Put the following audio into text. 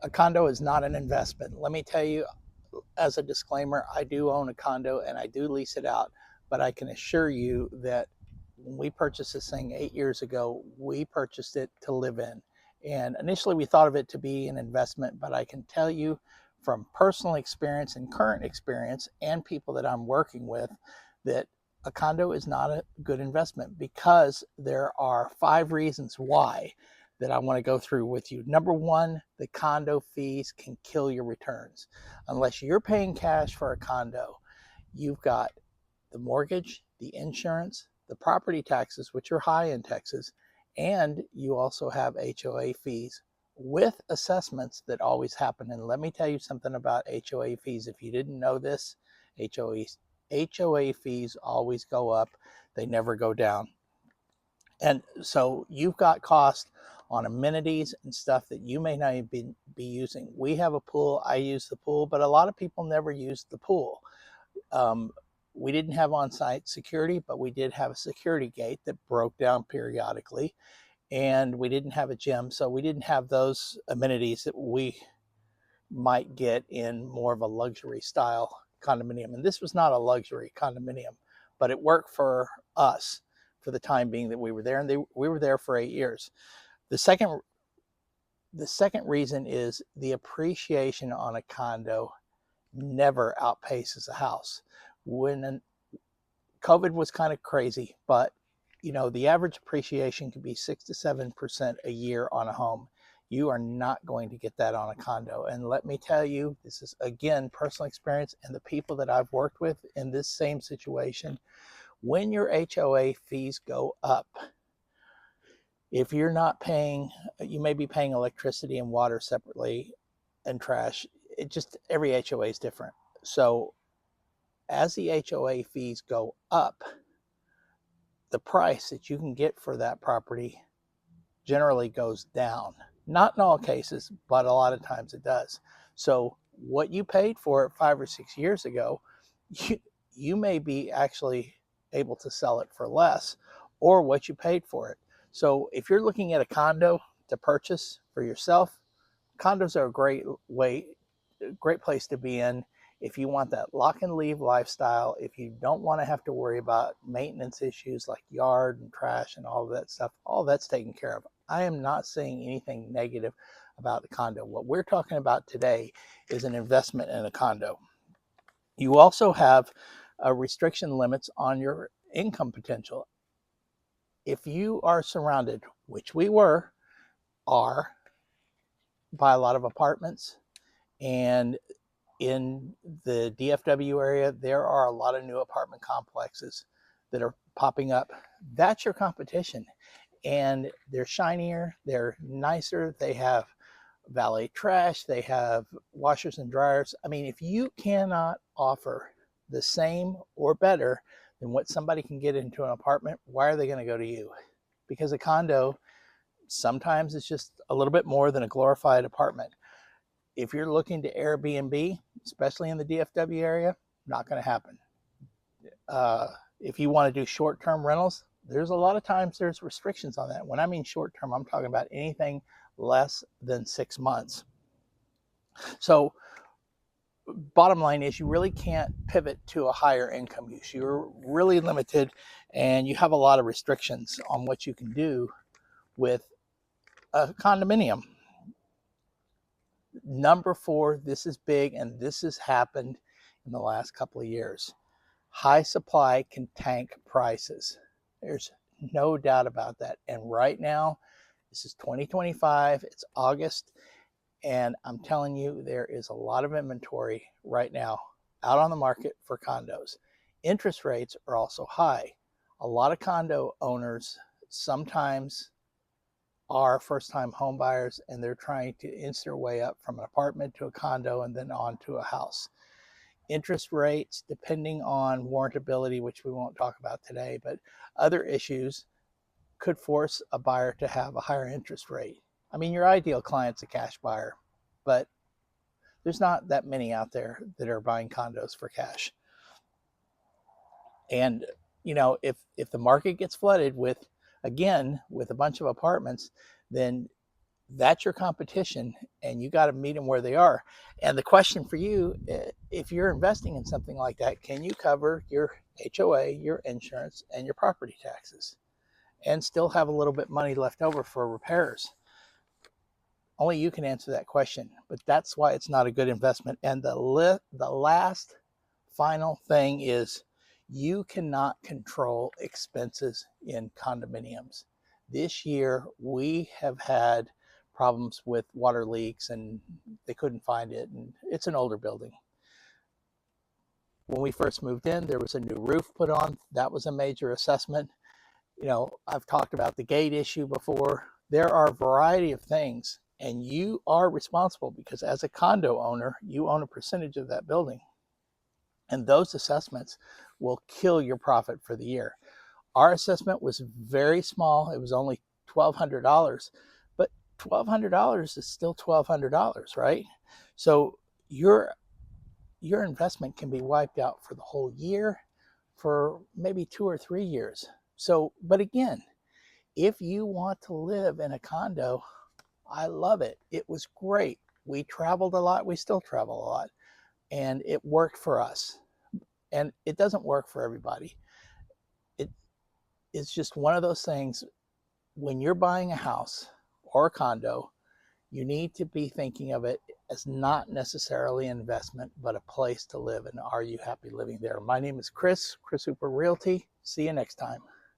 A condo is not an investment. Let me tell you, as a disclaimer, I do own a condo and I do lease it out, but I can assure you that when we purchased this thing 8 years ago, we purchased it to live in. And initially we thought of it to be an investment, but I can tell you from personal experience and current experience and people that I'm working with that a condo is not a good investment because there are 5 reasons why that I want to go through with you. Number one, the condo fees can kill your returns. Unless you're paying cash for a condo, you've got the mortgage, the insurance, the property taxes, which are high in Texas, and you also have HOA fees with assessments that always happen. And let me tell you something about HOA fees. If you didn't know this, HOA fees always go up. They never go down. And so you've got cost on amenities and stuff that you may not even be using. We have a pool. I use the pool, but a lot of people never use the pool. We didn't have on-site security, but we did have a security gate that broke down periodically. And we didn't have a gym, so we didn't have those amenities that we might get in more of a luxury style condominium. And this was not a luxury condominium, but it worked for us for the time being that we were there, and we were there for 8 years. The second reason is the appreciation on a condo never outpaces a house. When COVID was kind of crazy, but the average appreciation could be 6 to 7% a year on a home. You are not going to get that on a condo. And let me tell you, this is again personal experience and the people that I've worked with in this same situation. When your HOA fees go up, if you're not paying, you may be paying electricity and water separately and trash. Every HOA is different. So as the HOA fees go up, the price that you can get for that property generally goes down. Not in all cases, but a lot of times it does. So what you paid for it 5 or 6 years ago, you may be actually able to sell it for less or what you paid for it. So if you're looking at a condo to purchase for yourself, condos are a great place to be in. If you want that lock and leave lifestyle, if you don't want to have to worry about maintenance issues like yard and trash and all of that stuff, all that's taken care of. I am not saying anything negative about the condo. What we're talking about today is an investment in a condo. You also have restriction limits on your income potential. If you are surrounded, which we are by a lot of apartments, and in the DFW area, there are a lot of new apartment complexes that are popping up. That's your competition. And they're shinier, they're nicer, they have valet trash, they have washers and dryers. I mean, if you cannot offer the same or better than what somebody can get into an apartment, why are they going to go to you? Because a condo sometimes it's just a little bit more than a glorified apartment. If you're looking to Airbnb, especially in the DFW area, not going to happen. If you want to do short-term rentals, there's a lot of times there's restrictions on that. When I mean short-term, I'm talking about anything less than 6 months. So bottom line is you really can't pivot to a higher income use. You're really limited and you have a lot of restrictions on what you can do with a condominium. Number 4, this is big and this has happened in the last couple of years. High supply can tank prices. There's no doubt about that. And right now, this is 2025, it's August, and I'm telling you, there is a lot of inventory right now out on the market for condos. Interest rates are also high. A lot of condo owners sometimes are first-time home buyers and they're trying to inch their way up from an apartment to a condo and then on to a house. Interest rates, depending on warrantability, which we won't talk about today, but other issues could force a buyer to have a higher interest rate. I mean, your ideal client's a cash buyer, but there's not that many out there that are buying condos for cash. And, if the market gets flooded with a bunch of apartments, then That's your competition, and you got to meet them where they are. And the question for you, if you're investing in something like that, can you cover your HOA, your insurance, and your property taxes and still have a little bit money left over for repairs? Only you can answer that question, but that's why it's not a good investment. And the last final thing is, you cannot control expenses in condominiums. This year, we have had problems with water leaks, and they couldn't find it. And it's an older building. When we first moved in, there was a new roof put on. That was a major assessment. I've talked about the gate issue before. There are a variety of things, and you are responsible because as a condo owner, you own a percentage of that building. And those assessments will kill your profit for the year. Our assessment was very small. It was only $1,200, but $1,200 is still $1,200, right? So your investment can be wiped out for the whole year, for maybe 2 or 3 years. So, but again, if you want to live in a condo, I love it. It was great. We traveled a lot. We still travel a lot. And it worked for us. And it doesn't work for everybody. It's just one of those things. When you're buying a house or a condo, you need to be thinking of it as not necessarily an investment, but a place to live. And are you happy living there? My name is Chris Hooper Realty. See you next time.